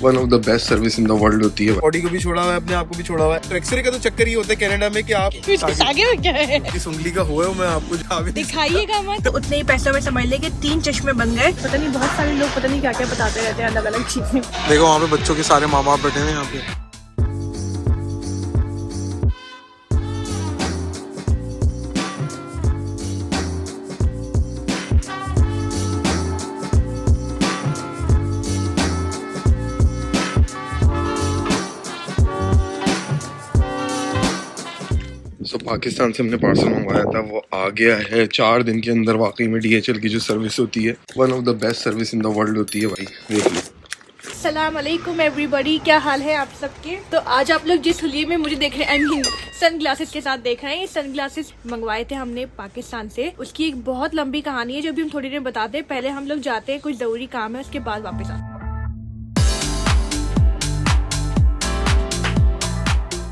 One of the best service in the world होती है। Body को भी छोड़ा हुआ है, अपने आप को भी छोड़ा हुआ है। तो एक्सरे का तो चक्कर ही होता है कनाडा में कि आप आगे में क्या है, किस उंगली का हुआ है मैं आपको दिखाइएगा मत। तो उतने ही पैसों में समझ ले कि 3 चश्मे बन गए। पता नहीं बहुत सारे लोग पता नहीं क्या क्या बताते रहते हैं अलग अलग चीजें। देखो वहाँ पे बच्चों के सारे माँ बाप बैठे हैं यहाँ पे। तो पाकिस्तान से हमने पार्सल मंगवाया था, वो आ गया है 4 दिन के अंदर। वाकई में DHL की जो सर्विस होती है one of the best service in the world होती है भाई, देख लो। अस्सलाम वालेकुम एवरीबॉडी, क्या हाल है आप सबके। तो आज आप लोग जिस हुलिये में मुझे देख रहे हैं, आई मीन सन ग्लासेस के साथ देख रहे हैं, सन ग्लासेस मंगवाए थे हमने पाकिस्तान से। उसकी एक बहुत लंबी कहानी है जो भी हम थोड़ी देर बताते हैं। पहले हम लोग जाते हैं, कुछ जरूरी काम है, उसके बाद वापस आते हैं।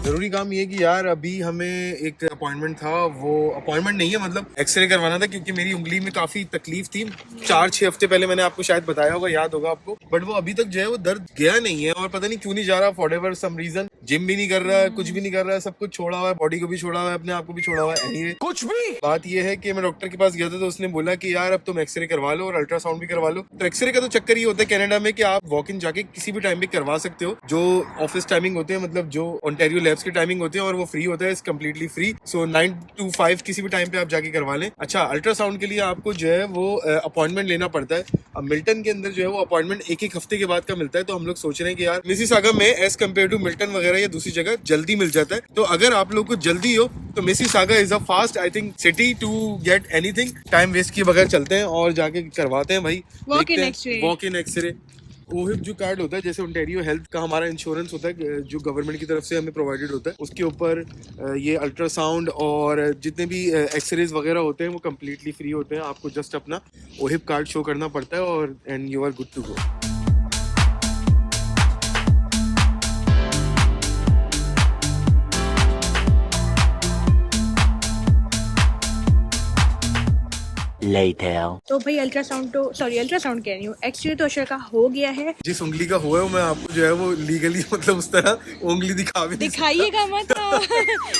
जरूरी काम ये कि यार अभी हमें एक अपॉइंटमेंट था, वो अपॉइंटमेंट नहीं है मतलब एक्सरे करवाना था, क्योंकि मेरी उंगली में काफी तकलीफ थी। 4-6 हफ्ते पहले मैंने आपको शायद बताया होगा, याद होगा आपको। बट वो अभी तक जो है वो दर्द गया नहीं है, और पता नहीं क्यों नहीं जा रहा, forever some reason. Gym भी नहीं कर रहा है, कुछ भी नहीं कर रहा है, सब कुछ छोड़ा हुआ है, बॉडी को भी छोड़ा हुआ है, अपने आप को भी छोड़ा हुआ है। anyway, कुछ भी बात ये है कि मैं डॉक्टर के पास गया था, तो उसने बोला कि यार अब तुम एक्सरे करवा लो और अल्ट्रासाउंड भी करवा लो। तो एक्सरे का तो चक्कर ही होता है कनाडा में कि आप वॉक इन जाके किसी भी टाइम पे करवा सकते हो। जो ऑफिस टाइमिंग होते हैं, मतलब जो ओंटारियो लैब्स की टाइमिंग होती है, और वो फ्री होता है, कम्प्लीटली फ्री। सो 9 to 5 किसी भी टाइम पे आप जाके करवा लें। अच्छा, अल्ट्रासाउंड के लिए आपको जो है वो अपॉइंटमेंट लेना पड़ता है। अब मिल्टन के अंदर जो है वो अपॉइंटमेंट एक हफ्ते के बाद का मिलता है। तो हम लोग सोच रहे हैं कि यार मिसिसागा में एज कम्पेयर टू मिल्टन वगैरह या दूसरी जगह जल्दी मिल जाता है। तो अगर आप लोग को जल्दी हो तो Mississauga is a fast I think city to get anything. Time waste किए बगैर चलते हैं और जाके करवाते हैं भाई। Walk in x ray. ओहिप जो कार्ड होता है, जैसे ओंटारियो हेल्थ का हमारा इंश्योरेंस होता है जो गवर्नमेंट की तरफ से हमें प्रोवाइडेड होता है, उसके ऊपर ये अल्ट्रासाउंड और जितने भी एक्सरेज वगैरह होते हैं वो कम्प्लीटली फ्री होते हैं। आपको जस्ट अपना ओहिप कार्ड शो करना पड़ता है और and you are good to go. तो भाई अल्ट्रासाउंड अल्ट्रासाउंड कह रही हूँ, एक्सरे तो अशर का हो गया है। जिस उंगली का हुआ है मैं आपको जो है वो लीगली मतलब उस तरह उंगली दिखाइएगा मत।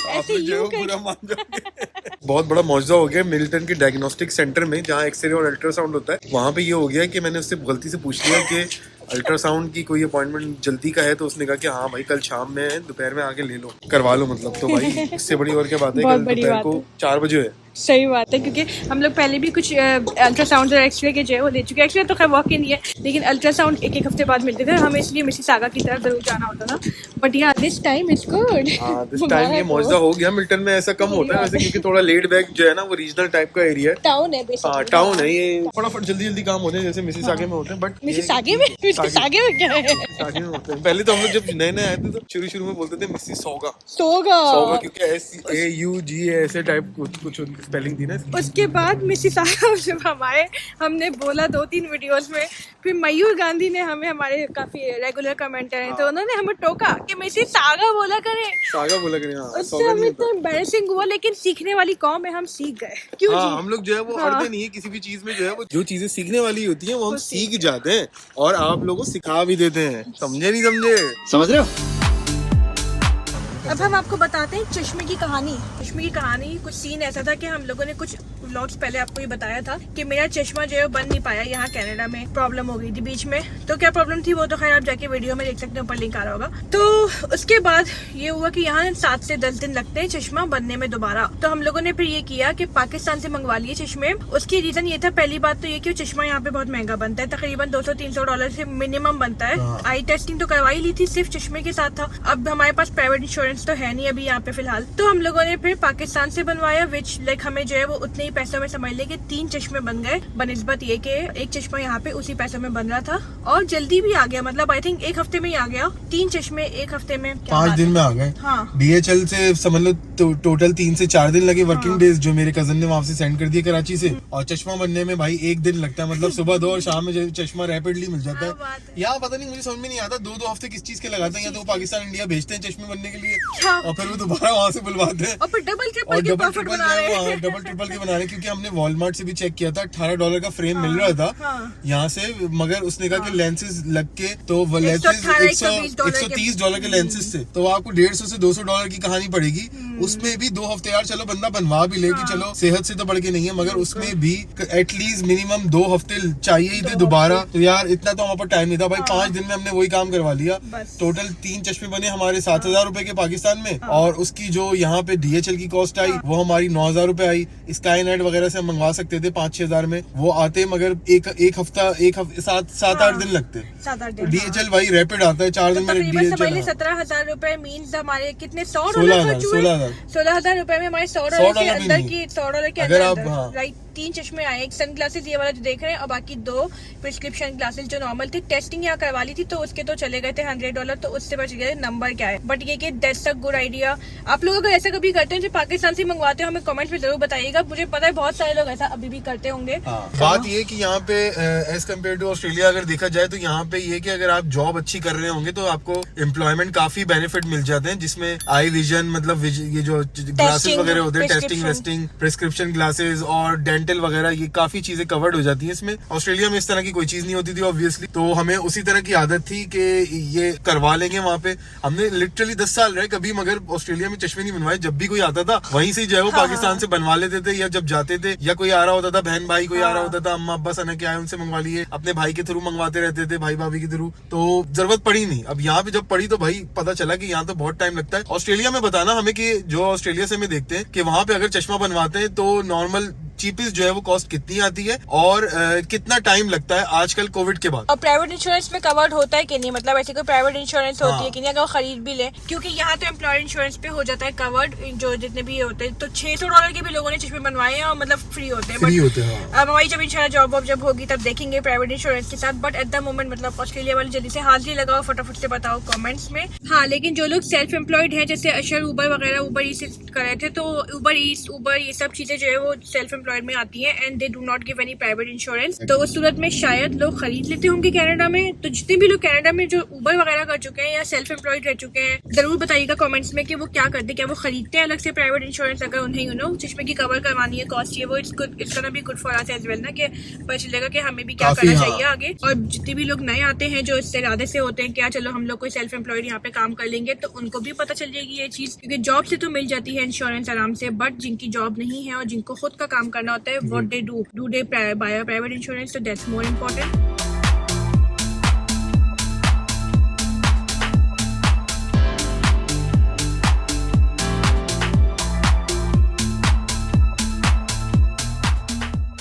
ऐसे यूं पूरा मान जाओगे। बहुत बड़ा मौजूदा हो गया मिल्टन के डायग्नोस्टिक सेंटर में, जहाँ एक्सरे और अल्ट्रासाउंड होता है। वहाँ पे ये हो गया कि मैंने उससे गलती से पूछ लिया कि अल्ट्रासाउंड की कोई अपॉइंटमेंट जल्दी का है, तो उसने कहा कि हाँ भाई कल शाम में दोपहर में आके ले लो, करवा लो मतलब। तो भाई इससे बड़ी और क्या बात है, कल दोपहर को 4 बजे है। सही बात है, क्योंकि हम लोग पहले भी कुछ अल्ट्रासाउंड और एक्सरे के जो है वो ले चुके हैं। एक्सरे तो खैर वॉक इन ही है, लेकिन अल्ट्रासाउंड एक हफ्ते बाद मिलते थे हमें, इसलिए मिसिसागा की तरफ जरूर जाना होता था। बट या this time is good. This time ये मौजूदा हो गया। मिल्टन में ऐसा कम होता है वैसे, क्योंकि थोड़ा लेड बैक जो है ना, वो रीजनल टाइप का एरिया है, टाउन है बेसिकली। टाउन है ये, फटाफट जल्दी काम होते हैं जैसे मिसिसागा में होते हैं। बट मिसिसागा में क्या है? मिसिसागा में होते हैं। पहले तो हम लोग जब नए आए थे तो शुरू में बोलते थे मिसिसागा, क्योंकि SAUG ऐसे टाइप कुछ स्पेलिंग थी ना। उसके बाद मिसिसागा जब हम आए, हमने बोला 2-3 वीडियोस में, फिर मयूर गांधी ने हमारे काफी रेगुलर कमेंटर हैं, तो उन्होंने हमें टोका कि मिसिसागा बोला करें। उससे हमें इतना एम्बैरेसिंग हुआ, लेकिन सीखने वाली कौम है, हम सीख गए। क्यों जी? हम लोग जो है वो अड़ते नहीं है किसी भी चीज में। जो है वो जो चीजें सीखने वाली होती हैं वो हम सीख जाते हैं, और आप लोगों को सिखा भी देते हैं। समझे नहीं समझे? समझ रहे हो? अब हम आपको बताते हैं चश्मे की कहानी। चश्मे की कहानी कुछ सीन ऐसा था कि हम लोगों ने कुछ व्लॉग्स पहले आपको ये बताया था कि मेरा चश्मा जो है बन नहीं पाया, यहाँ कनाडा में प्रॉब्लम हो गई थी बीच में। तो क्या प्रॉब्लम थी वो तो खैर आप जाके वीडियो में देख सकते हैं, ऊपर लिंक आ रहा होगा। तो उसके बाद ये हुआ कि यहाँ 7 से 10 दिन लगते हैं चश्मा बनने में दोबारा। तो हम लोगों ने फिर ये किया कि पाकिस्तान से मंगवा लिए चश्मे। उसकी रीजन ये था, पहली बात तो ये कि चश्मा यहाँ पे बहुत महंगा बनता है, तकरीबन $200-300 से मिनिमम बनता है। आई टेस्टिंग तो करवाई ली थी, सिर्फ चश्मे के साथ था। अब हमारे पास प्राइवेट इंश्योरेंस तो है नहीं अभी यहाँ पे फिलहाल। तो हम लोगों ने फिर पाकिस्तान से बनवाया, विच लाइक हमें जो है वो उतने ही पैसों में समझ ले कि 3 चश्मे बन गए, बनिस्बत ये कि एक चश्मा यहाँ पे उसी पैसों में बन रहा था, और जल्दी भी आ गया। मतलब आई थिंक 1 हफ्ते में ही आ गया। 3 चश्मे 1 हफ्ते में, 5 दिन में आ गए। हाँ, DHL से समझ लो टोटल 3 से 4 दिन लगे वर्किंग डेज, जो मेरे कजन ने वहाँ से सेंड कर दिए कराची से। और चश्मा बनने में भाई 1 दिन लगता है, मतलब सुबह 2 और शाम में चश्मा रैपिडली मिल जाता है। यहाँ पता नहीं, मुझे समझ में नहीं आता 2-2 हफ्ते किस चीज के लगाते हैं। या तो वो पाकिस्तान इंडिया भेजते हैं चश्मे बनने के लिए, अच्छा। और फिर वो दोबारा वहाँ से बुलवाते हैं और फिर डबल और ट्रिपल के डबल प्रॉफिट ट्रिपल बना रहे हैं। डबल ट्रिपल के बना रहे हैं, क्योंकि हमने वॉलमार्ट से भी चेक किया था, $18 का फ्रेम मिल रहा था हाँ। यहाँ से, मगर उसने कहा कि लेंसेज लग के तो वो लेंसेज $130 के लेंसेज थे, तो आपको $150 से $200 की कहानी पड़ेगी। उसमें भी 2 हफ्ते यार चलो बंदा बनवा भी ले कि चलो सेहत से तो बढ़ के नहीं है, मगर उसमें भी एटलीस्ट मिनिमम 2 हफ्ते चाहिए ही थे दोबारा। तो यार इतना तो हमारे पास टाइम नहीं था भाई, 5 दिन में हमने वही काम करवा लिया। टोटल 3 चश्मे बने हमारे 7,000 रुपए के पाकिस्तान में, और उसकी जो यहाँ पे DHL की कॉस्ट आई वो हमारी 9,000 रुपए आई। स्काई नेट वगैरह से हम मंगवा सकते थे 5-6 हजार में, वो आते मगर एक हफ्ता 7-8 दिन लगते। 7-8 दिन। DHL भाई रैपिड आता है 4 दिन में DHL। 17,000 रुपए मीन्स हमारे कितने $16,000 $16,000 रुपए में हमारे $100 के अंदर की $100 के अगर अंदर आप, हाँ। राइट। 3 चश्मे आए, एक सन ग्लासेस ये वाला जो देख रहे हैं, और बाकी 2 प्रिस्क्रिप्शन ग्लासेस जो नॉर्मल थी। टेस्टिंग यहाँ करवा ली थी तो उसके तो चले गए थे $100, तो उससे बच गए। नंबर क्या है, बट ये कि दैट्स अ गुड आइडिया। आप लोग अगर ऐसा कभी करते हैं जो पाकिस्तान से मंगवाते हो, हमें कमेंट्स में जरूर बताइएगा। मुझे पता है बहुत सारे लोग ऐसा अभी भी करते होंगे। बात ये कि यहाँ पे एज कम्पेयर टू ऑस्ट्रेलिया अगर देखा जाए तो यहाँ पे ये कि अगर आप जॉब अच्छी कर रहे होंगे तो आपको एम्प्लॉयमेंट काफी बेनिफिट मिल जाते हैं, जिसमें आई विजन मतलब ये जो ग्लासेस वगैरह होते हैं, टेस्टिंग वेस्टिंग, प्रिस्क्रिप्शन ग्लासेस और डेंटल वगैरह, ये काफी चीजें कवर्ड हो जाती हैं इसमें। ऑस्ट्रेलिया में इस तरह की कोई चीज नहीं होती थी ऑब्वियसली, तो हमें उसी तरह की आदत थी कि ये करवा लेंगे वहाँ पे। हमने लिटरली 10 साल रहे कभी मगर ऑस्ट्रेलिया में चश्मे नहीं बनवाए। जब भी कोई आता था वहीं से जो है वो पाकिस्तान से बनवा लेते थे, या जब जाते थे या कोई आ रहा होता था, बहन भाई कोई आ रहा होता था, अम्मा अब्बा सना के आए उनसे मंगवा लिए, अपने भाई के थ्रू मंगवाते रहते थे, भाई भाभी के थ्रू, तो जरूरत पड़ी नहीं। अब यहाँ पे जब पड़ी तो भाई पता चला कि यहाँ तो बहुत टाइम लगता है। ऑस्ट्रेलिया में बताना हमें कि जो ऑस्ट्रेलिया से हमें देखते हैं कि वहाँ पे अगर चश्मा बनवाते हैं तो नॉर्मल चीपेस्ट जो है वो कॉस्ट कितनी आती है और कितना टाइम लगता है आजकल कोविड के बाद। और प्राइवेट इंश्योरेंस में कवर्ड होता है कि नहीं, मतलब ऐसी कोई प्राइवेट इंश्योरेंस होती है कि नहीं अगर वो खरीद भी ले, क्योंकि यहाँ तो एम्प्लॉयर इंश्योरेंस पे हो जाता है कवर्ड, जो जितने भी होते हैं। तो $600 के भी लोगों ने चश्मे बनवाए हैं और मतलब फ्री होते हैं। अब हमारी जब इंशाल्लाह जॉब जब होगी तब देखेंगे प्राइवेट इंश्योरेंस के साथ। बट एट द मोमेंट मतलब ऑस्ट्रेलिया वाले जल्दी से हाजिरी लगाओ, फटाफट से बताओ कमेंट्स में। हाँ, लेकिन जो लोग सेल्फ एम्प्लॉयड हैं जैसे अशर, उबर वगैरह, उबर ईस्ट कर रहे थे, तो उबर ये सब चीजें जो है वो सेल्फ एम्प्लॉयड में आती है and they do not give any private insurance. तो उस सूरत में शायद लोग खरीद लेते होंगे कनाडा में। तो जितने भी लोग कनाडा में जो उबर वगैरह कर चुके हैं या सेल्फ एम्प्लॉयड रह चुके हैं, जरूर बताइएगा कमेंट्स में कि वो क्या करते हैं, क्या वो खरीदते हैं अलग से प्राइवेट इंश्योरेंस अगर उन्हें चश्मे की कवर करवानी है, कॉस्ट है वो। It's gonna be good for us as well ना, कि पता चलेगा कि हमें भी क्या करना चाहिए आगे। और जितने भी लोग नए आते हैं जो इससे इरादे से होते हैं क्या चलो हम लोग कोई सेल्फ एम्प्लॉयड यहाँ पे काम कर लेंगे, तो उनको भी पता चल जाएगी ये चीज, क्योंकि जॉब से तो मिल जाती है इंश्योरेंस आराम से, बट जिनकी जॉब नहीं है और जिनको खुद का काम करना होता है, what they do they buy a private insurance, तो दैट्स मोर इम्पोर्टेंट।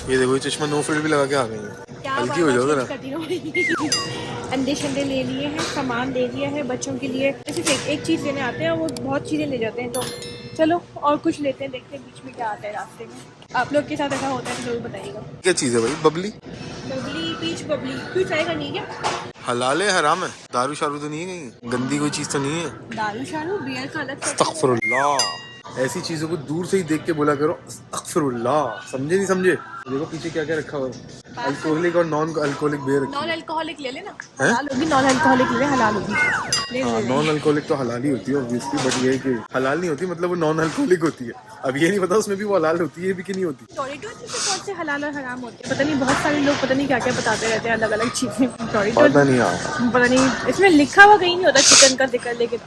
ये देखो ये चश्मा नो फिल्ड भी लगा के आ गई है, हल्की हो जाओ जरा। अंडे शंडे ले लिए हैं, सामान ले लिया है बच्चों के लिए। सिर्फ एक चीज लेने आते हैं, वो बहुत चीजें ले जाते हैं, तो चलो और कुछ लेते हैं, देखते हैं बीच में क्या आता है रास्ते में। आप लोग के साथ ऐसा होता है तो जरूर बताइएगा। क्या चीज है भाई? बबली पीच बबली क्यों ट्राई करनी है क्या? हलाल है हराम है? दारू शारू तो नहीं है कहीं? गंदी कोई चीज तो नहीं है? दारू शारू बियर का अलग अस्तगफिरुल्लाह। ऐसी चीजों को दूर से ही देख के बोला करो अस्तगफिरुल्लाह, समझे नहीं समझे? देखो पीछे क्या क्या रखा हुआ है, अल्कोहलिक और non alcoholic beer. Non alcoholic ले लेना, हलाल होगी। नॉन अल्कोहलिक ले, हलाल होगी। हाँ, नॉन अल्कोहलिक तो हलाल ही होती है ऑब्वियसली, बट ये है कि हलाल नहीं होती, मतलब वो नॉन अल्कोहलिक होती है। अब ये नहीं पता उसमें भी वो हलाल होती है भी कि नहीं होती। डोरिटोस में कौन से हलाल और हराम होते हैं पता नहीं, बहुत सारे लोग पता नहीं क्या क्या बताते रहते हैं अलग अलग चीजें। पता नहीं, पता नहीं इसमें लिखा हुआ कहीं नहीं होता चिकन का जिक्र, लेकिन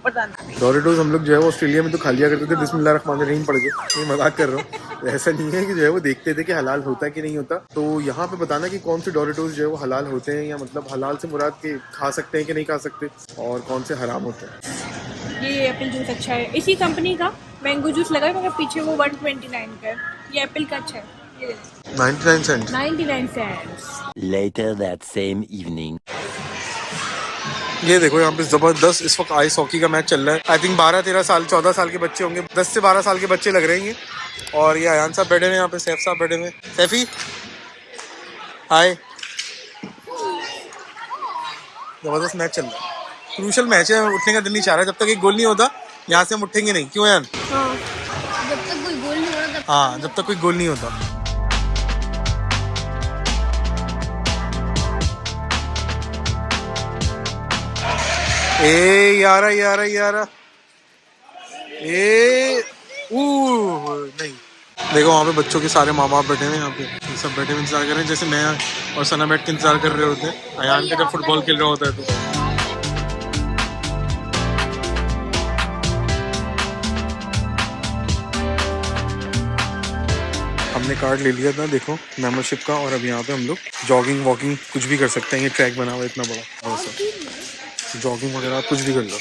पता नहीं। डोरिटोस हम लोग जो है वो ऑस्ट्रेलिया में तो खा लिया करते थे, बिस्मिल्लाहिर्रहमानिर्रहीम पढ़ के, ये मजाक कर रहा हूँ। ऐसा नहीं है कि जो है वो देखते थे कि हलाल होता है कि नहीं होता। तो यहाँ पे बताना कि कौन से डोरिटोस जो है वो हलाल होते हैं, या मतलब हलाल से मुराद के खा सकते हैं कि नहीं खा सकते, और कौन से हराम होते हैं। ये एप्पल जूस अच्छा है, इसी कंपनी का मैंगो जूस लगा है, मगर पीछे वो 129 का है। ये एप्पल का अच्छा है, ये 99 cent. 99 cents. Later that same evening. ये देखो यहाँ पे जबरदस्त इस वक्त आइस हॉकी का मैच चल रहा है। आई थिंक 12-13 साल 14 साल के बच्चे होंगे, 10 से 12 साल के बच्चे लग रहे हैं। और ये अयान साहब बैठे हुए यहाँ पे, सैफ साहब बैठे हुए। सैफी हाय। जबरदस्त मैच चल रहा है, क्रूशल मैच है, उठने का दिल नहीं चाह रहा। जब तक एक गोल नहीं होता यहाँ से हम उठेंगे नहीं, क्यों यार? हाँ, जब तक कोई गोल नहीं होता। हाँ, जब तक कोई गोल नहीं होता। ए यारा यारा यारा नहीं देखो वहाँ पे बच्चों के सारे माँ बाप बैठे हुए हैं यहाँ पे, ये सब बैठे हुए इंतजार कर रहे हैं, जैसे मैं और सना बैठ के इंतजार कर रहे होते हैं अयान का जब फुटबॉल खेल रहा होता है तो। हमने कार्ड ले लिया था देखो मेंबरशिप का, और अब यहाँ पे हम लोग जॉगिंग वॉकिंग कुछ भी कर सकते हैं। ये ट्रैक बना हुआ है इतना बड़ा, जॉगिंग वगैरह कुछ भी कर लो,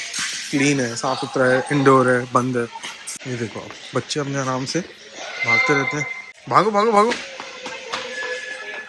क्लीन है, साफ सुथरा है, इंडोर है, बंद है। ये देखो आप बच्चे अपने आराम से भागते रहते हैं, भागो भागो भागो।